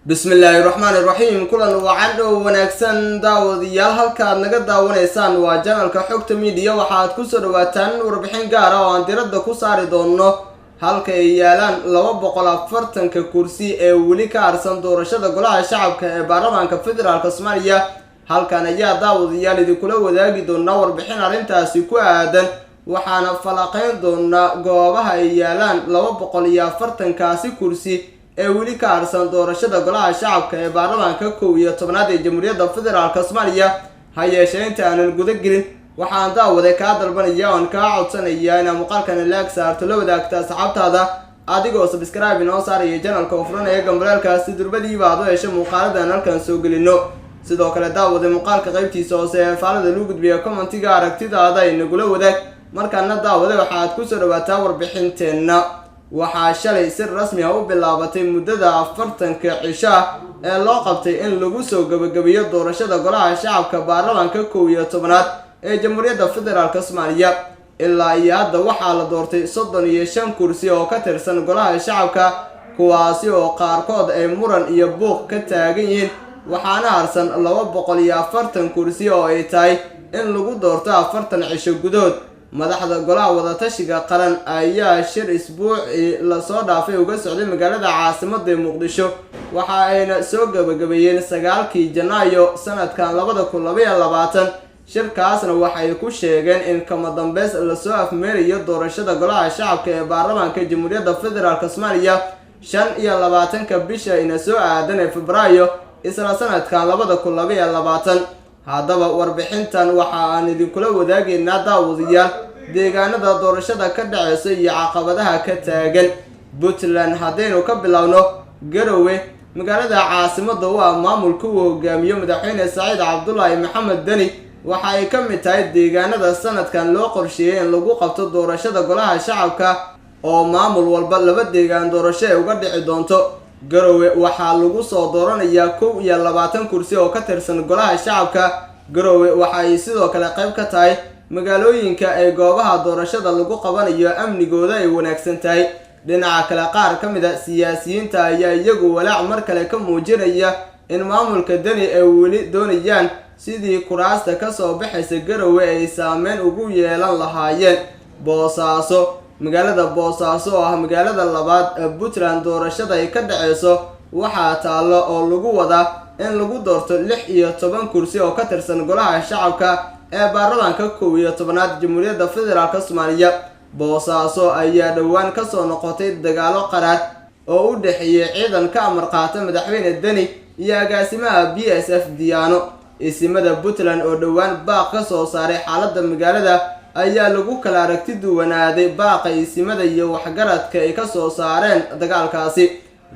bismillaahi raxmaani raxiim kulan wacan oo wanaagsan daawadayaal halkaad naga daawanaysaan waa janalka xogta miidiya waxaad kusoo dhawaataan warbixin gaar ah oo aan diradda ku saari doono halka ay yaalaan 240 kursi ee weli ka harsan doorashada golaha shacabka ee baarlamaanka federaalka Soomaaliya. halkan ayaa daawadayaal idinkula wadaagi doona warbixin arrintaasi ku aadan waxaana falaqeyn doona goobaha ay yaalaan 240 kaasi kursi ee weli ka harsan doorashada golaha shacabka ee baarlamaanka 11aad ee Jamhuuriyadda Federaalka Soomaaliya. ha yeeshee inta aanan guda gelin waxaan daawaday ka dalbanaya oo ka codsanaya in muuqaalkan like saarto la wadaagta asxaabtaada adigoo subscribe inoo saaraya channelka oo furan ee gambalaalkaasi durbadiiba aad u hesho muuqaaladan halkan soo gelino. sidoo kale daawada muuqaalka qaybtiisa hoose ee faalada lagu gudbiyo commentiga aragtidaada inagula wadaag. markaana daawada waxaad ku soo dhawaataa warbixinteena. waxaa shalay si rasmi ah u bilaabatay muddada 40 cisho ee loo qabtay in lagu soo gabagabeeyo doorashada golaha shacabka baarlamaanka 11aad ee Jamhuuriyadda Federaalka Soomaaliya. ilaa iyo hadda waxaa la doortay 35 kursi oo ka tirsan golaha shacabka kuwaasi oo qaarkood ay muran iyo buuq ka taagan yihiin waxaana harsan 240 kursi oo ay tahay in lagu doorto 40 cisho gudood. madaxda golaha wadatashiga qaran ayaa shir isbuuci la soo dhaafay uga socday magaalada caasimadda Muqdisho waxa ayna soo gabagabeeyeen 9kii Janaayo sanadkan 2022. shirkaasna waxay ku sheegeen in kama dambeys la soo afmeerayo doorashada golaha shacabka ee baarlamaanka Jamhuuriyadda Federaalka Soomaaliya 25 bisha ina soo aadan ee Febraayo isla sanadkan 2022. haddaba warbixintan waxa aan idinkula wadaagaynaa daawadayaal deegaanada doorashada ka dhacaysa iyo caqabadaha ka taagan Puntland. haddaynu ka bilowno Garowe, magaalada caasimadda u ah maamulka uu hogaamiyo madaxweyne Saciid Cabdullaahi Maxamed Deni, waxa ay ka mid tahay deegaanada sanadkan loo qorsheeyay in lagu qabto doorashada golaha shacabka oo maamul walba laba deegaan doorasho ay uga dhici doonto. Garowe waxaa lagu soo dooranayaa 21 kursi oo ka tirsan golaha shacabka. Garowe waxa ay sidoo kale qayb ka tahay magaalooyinka ay goobaha doorashada lagu qabanayo amnigooda ay wanaagsan tahay. dhinaca kale qaar ka mid ah siyaasiyiinta ayaa iyagu walaac mar kale ka muujinaya in maamulka Deni ay weli doonayaan sidii kuraasta ka soo baxaysa Garowe ay saameyn ugu yeelan lahaayeen Boosaaso. magaalada Boosaaso oo ah magaalada labaad ee Puntland doorashada ay ka dhacayso waxaa taalo oo lagu wadaa in lagu doorto 16 kursi oo ka tirsan golaha shacabka ee baarlamaanka 11aad Jamhuuriyadda Federaalka Soomaaliya. Boosaaso ayaa dhawaan ka soo noqotay dagaalo qaraar oo u dhaxeeyay ciidan ka amar qaata madaxweyne Deni iyo agaasimaha BSF Diyaano. isimada Puntland oo dhawaan baaq ka soo saaray xaaladda magaalada ayaa lagu kala aragti duwanaaday baaqa isimada iyo waxgaradka ay ka soo saareen dagaalkaasi.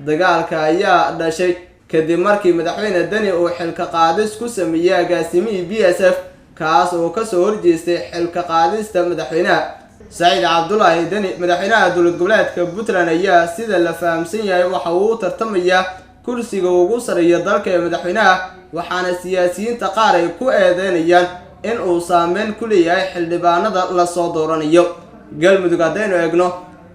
dagaalka ayaa dhashay kadib markii madaxweyne Deni uu xilka qaadis ku sameeyay agaasimihii BSF kaas oo ka soo horjeestay xilka qaadista madaxweynaha Saciid Cabdullaahi Deni. madaxweynaha dowlad goboleedka Puntland ayaa sida la fahamsan yahay waxa uu tartamaya kursiga ugu sareeya dalka ee madaxweynaha waxaana siyaasiyiinta qaar ay ku eedeynayaan in uu saameyn ku leeyahay xildhibaanada la soo dooranayo. Galmudug haddaynu eegno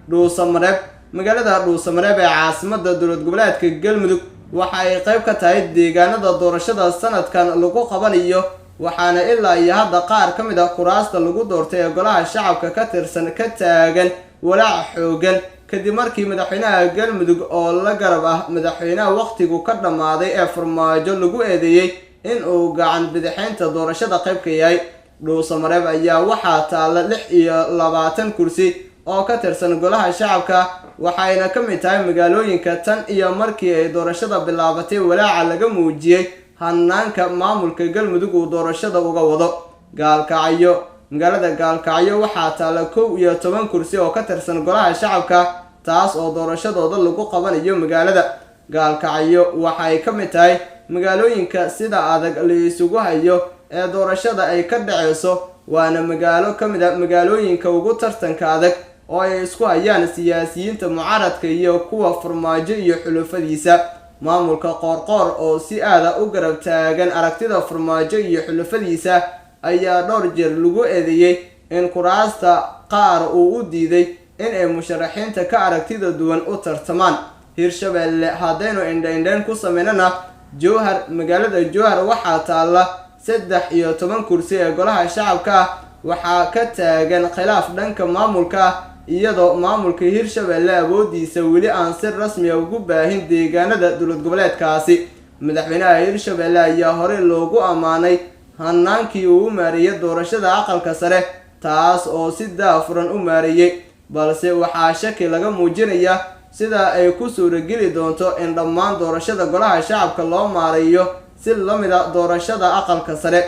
Dhuusamareeb, magaalada Dhuusamareeb ee caasimadda dowlad goboleedka Galmudug waxa ay qayb ka tahay deegaanada doorashada sanadkan lagu qabanayo waxaana ilaa iyo hadda qaar ka mid ah kuraasta lagu doortay ee golaha shacabka ka tirsan ka taagan walaac xoogan kadib markii madaxweynaha Galmudug oo la garab ah madaxweynaha waqtigu ka dhamaaday ee Farmaajo lagu eedeeyay in uu gacan bidixeynta doorashada qayb ka yahay. Dhuusamareeb ayaa waxaa taala 26 kursi oo ka tirsan golaha shacabka waxayna ka mid tahay magaalooyinka tan iyo markii ay doorashada bilaabatay walaaca laga muujiyay hanaanka maamulka Galmudug uu doorashada uga wado. Gaalkacyo, magaalada Gaalkacyo waxaa taala 11 kursi oo ka tirsan golaha shacabka taas oo doorashadooda lagu qabanayo magaalada Gaalkacyo. waxay ka mid tahay magaalooyinka sida adag la isugu hayo ee doorashada ay ka dhacayso waana magaalo ka mid ah magaalooyinka ugu tartanka adag oo ay isku hayaan siyaasiyiinta mucaaradka iyo kuwa Farmaajo iyo xulufadiisa. maamulka Qoorqoor oo si aad ah u garab taagan aragtida Farmaajo iyo xulufadiisa ayaa dhowr jeer lagu eedeeyay in kuraasta qaar uu u diiday in ay musharaxiinta ka aragtida duwan u tartamaan. Hirshabelle haddaynu indha-indhayn ku sameynana Jowhar magaalada Jowhar waxaa taala 13 kursi ee golaha shacabka ah waxaa ka taagan khilaaf dhanka maamulka iyadoo maamulka Hirshabelle awoodiisa weli aan si rasmi ah ugu baahin deegaanada dowlad goboleedkaasi madaxweynaha Hirshabelle ayaa hore loogu amaanay hanaankii uu maareeyay doorashada aqalka sare taas oo si daafuran u maareeyay balse waxaa shaki laga muujinayaa sida ay ku suurageli doonto in dhammaan doorashada golaha shacabka loo maareeyo si la mid ah doorashada aqalka sare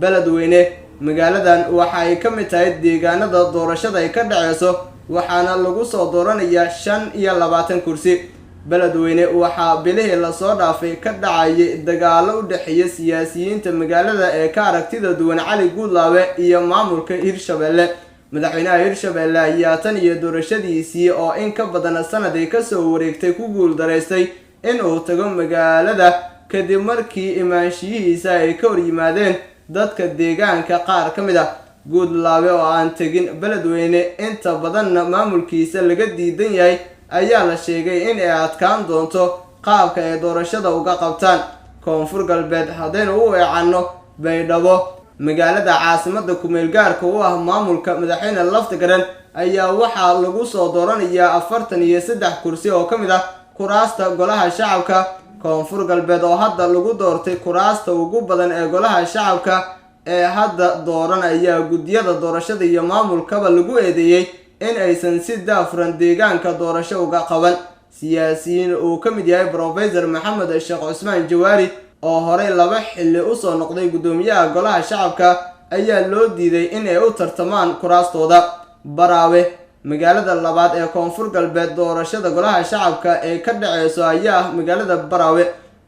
beledweyne magaaladan waxa ay ka mid tahay deegaanada doorashada ay ka dhaceyso waxaana lagu soo dooranayaa 25 kursi beledweyne waxaa bilihii la soo dhaafay ka dhacay dagaalo u dhaxeeya siyaasiyiinta magaalada ee ka aragtida duwan Cali Guudlaawe iyo maamulka Hirshabelle madaxweynaha Hirshabelle ayaa tan iyo doorashadiisii oo in ka badan sanad ay ka soo wareegtay ku guul dareystay in uu tago magaalada kadib markii imaanshihiisa ay ka hor yimaadeen dadka deegaanka qaar ka mid ah Guudlaawe oo aan tagin beledweyne inta badanna maamulkiisa laga diidan yahay ayaa la sheegay in ay adkaan doonto qaabka ay doorashada uga qabtaan koonfur galbeed haddaynu u weecanno Baydhabo magaalada caasimada ku meel gaarka u ah maamulka madaxweyne Laftagareen ayaa waxaa lagu soo dooranayaa 43 kursi oo ka mid ah kuraasta golaha shacabka koonfur galbeed oo hadda lagu doortay kuraasta ugu badan ee golaha shacabka ee hadda dooranaya gudiyada doorashada iyo maamulkaba lagu eedeeyay in aysan si daafuran deegaanka doorasho uga qaban siyaasiyiin uu ka mid yahay Professor Maxamed Sheekh Cusmaan Jawaari oo hore 2 xilli u soo noqday gudoomiyaha golaha shacabka ayaa loo diiday in ay u tartamaan kuraastooda Baraawe magaalada labaad ee koonfur galbeed doorashada golaha shacabka ee ka dhaceyso ayaa magaalada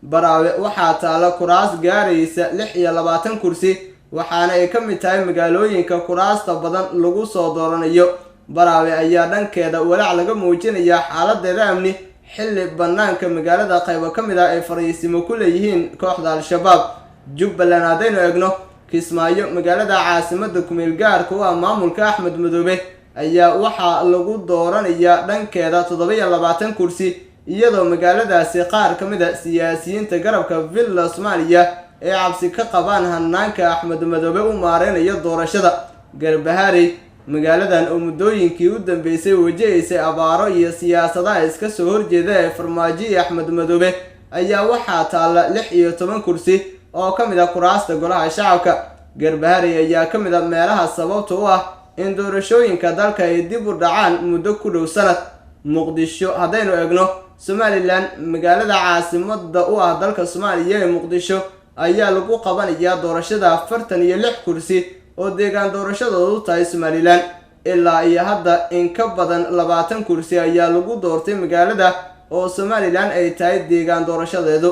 Baraawe waxaa taala kuraas gaaraysa 26 kursi waxaana ay ka mid tahay magaalooyinka kuraasta badan lagu soo dooranayo Baraawe ayaa dhankeeda walaac laga muujinayaa xaaladeeda amni xilli banaanka magaalada qaybo ka mid ah ay fariisimo ku leeyihiin kooxda Al-Shabaab Jubbaland haddaynu eegno Kismaayo magaalada caasimada ku meel gaarka u ah maamulka Axmed Madoobe ayaa waxaa lagu dooranayaa dhankeeda 27 kursi iyadoo magaaladaasi qaar ka mid ah siyaasiyiinta garabka Villa Soomaaliya ee cabsi ka qabaan hanaanka Axmed Madoobe u maareynayo doorashada Garbaharey magaaladan oo muddooyinkii u dambeysay wajahaysay abaaro iyo siyaasadaha iska soo horjeeda ee farmaajo Axmed Madoobe ayaa waxaa taala 16 kursi oo ka mid ah kuraasta golaha shacabka Garbaharey ayaa ka mid ah meelaha sababta u ah in doorashooyinka dalka ay dib u dhacaan muddo ku dhow sanad Muqdisho haddaynu eegno Somaliland magaalada caasimada u ah dalka Soomaaliya ee Muqdisho ayaa lagu qabanayaa doorashada 46 kursi oo deegaan doorashadoodu tahay Somaliland ilaa iyo hadda in ka badan 20 kursi ayaa lagu doortay magaalada oo Somaliland ay tahay deegaan doorashadeedu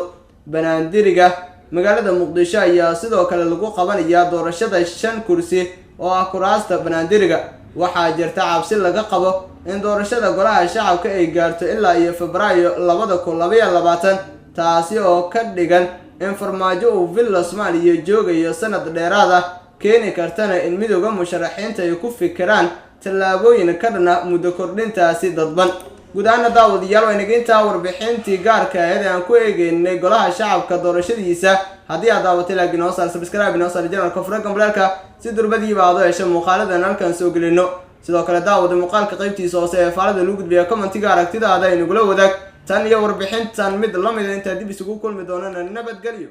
Banaandiriga magaalada Muqdisho ayaa sidoo kale lagu qabanayaa doorashada 5 kursi oo ah kuraasta Banaandiriga waxaa jirta cabsi laga qabo in doorashada golaha shacabka ay gaarto ilaa iyo Febraayo 2022 taasi oo ka dhigan in farmaajo uu Villa Soomaaliya joogayo sanad dheeraad ah keeni kartana in midowga musharaxiinta ay ku fikiraan tallaabooyin ka dhana muddo kordhintaasi dadban gudaana daawadayaal waa inaginta warbixintii gaarka ah ee aan ku eegeynay golaha shacabka doorashadiisa haddii aad daawatay laakiin oo subscribe inoo saar channelka Furagan Blaalka si durbadiiba aad u hesho muuqaaladan halkan soo gelino sidoo kale daawada muuqaalka qaybtiisa hoose ee faalada lagu gudbiyo commentiga aragtidaada inagula wadaag tan iyo warbixintan mid la mid inta dib isugu kulmi doonana nabadgelyo